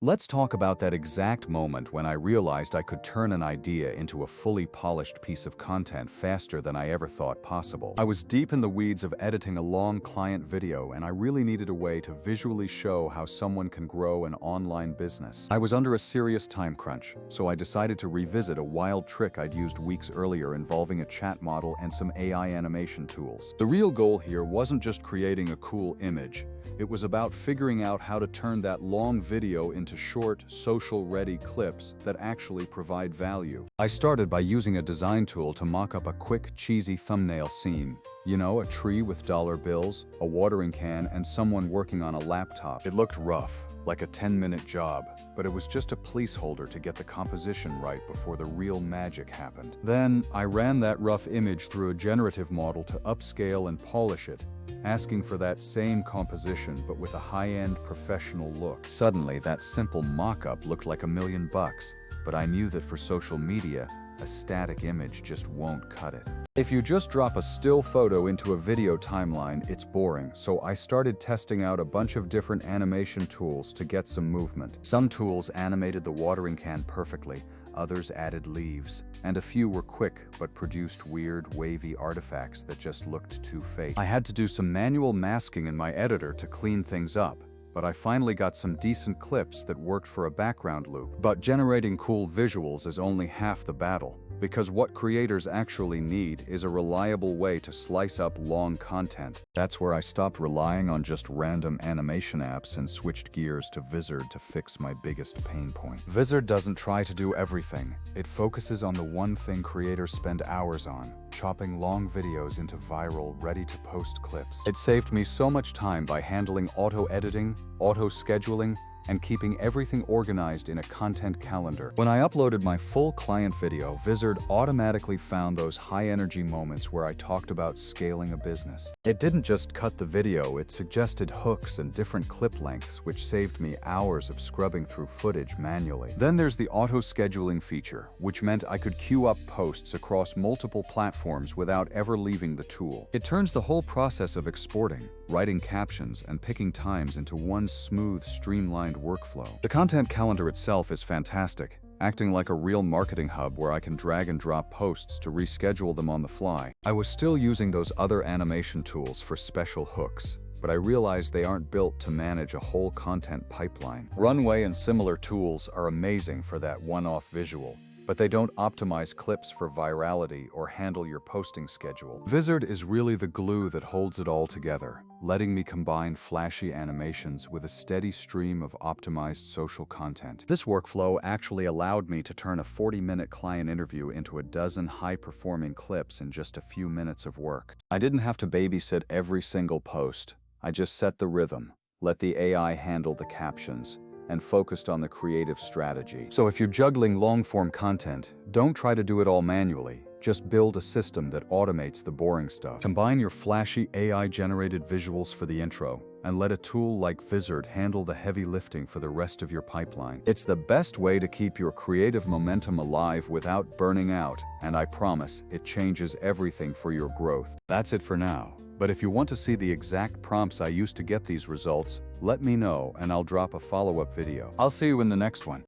Let's talk about that exact moment when I realized I could turn an idea into a fully polished piece of content faster than I ever thought possible. I was deep in the weeds of editing a long client video, and I really needed a way to visually show how someone can grow an online business. I was under a serious time crunch, so I decided to revisit a wild trick I'd used weeks earlier involving a chat model and some AI animation tools. The real goal here wasn't just creating a cool image. It was about figuring out how to turn that long video into short, social-ready clips that actually provide value. I started by using a design tool to mock up a quick, cheesy thumbnail scene. You know, a tree with dollar bills, a watering can, and someone working on a laptop. It looked rough, like a 10-minute job, but it was just a placeholder to get the composition right before the real magic happened. Then, I ran that rough image through a generative model to upscale and polish it, asking for that same composition but with a high-end professional look. Suddenly, that simple mock-up looked like $1,000,000, but I knew that for social media, a static image just won't cut it. If you just drop a still photo into a video timeline, it's boring, so I started testing out a bunch of different animation tools to get some movement. Some tools animated the watering can perfectly, others added leaves, and a few were quick but produced weird, wavy artifacts that just looked too fake. I had to do some manual masking in my editor to clean things up, but I finally got some decent clips that worked for a background loop. But generating cool visuals is only half the battle, because what creators actually need is a reliable way to slice up long content. That's where I stopped relying on just random animation apps and switched gears to Vizard to fix my biggest pain point. Vizard doesn't try to do everything. It focuses on the one thing creators spend hours on: chopping long videos into viral, ready-to-post clips. It saved me so much time by handling auto-editing, auto-scheduling, and keeping everything organized in a content calendar. When I uploaded my full client video, Vizard automatically found those high-energy moments where I talked about scaling a business. It didn't just cut the video, it suggested hooks and different clip lengths, which saved me hours of scrubbing through footage manually. Then there's the auto-scheduling feature, which meant I could queue up posts across multiple platforms without ever leaving the tool. It turns the whole process of exporting, writing captions, and picking times into one smooth, streamlined workflow. The content calendar itself is fantastic, acting like a real marketing hub where I can drag and drop posts to reschedule them on the fly. I was still using those other animation tools for special hooks, but I realized they aren't built to manage a whole content pipeline. Runway and similar tools are amazing for that one-off visual, but they don't optimize clips for virality or handle your posting schedule. Vizard is really the glue that holds it all together, letting me combine flashy animations with a steady stream of optimized social content. This workflow actually allowed me to turn a 40-minute client interview into a dozen high-performing clips in just a few minutes of work. I didn't have to babysit every single post. I just set the rhythm, let the AI handle the captions, and focused on the creative strategy. So if you're juggling long-form content, don't try to do it all manually. Just build a system that automates the boring stuff. Combine your flashy AI-generated visuals for the intro, and let a tool like Vizard handle the heavy lifting for the rest of your pipeline. It's the best way to keep your creative momentum alive without burning out, and I promise it changes everything for your growth. That's it for now. But if you want to see the exact prompts I used to get these results, let me know and I'll drop a follow-up video. I'll see you in the next one.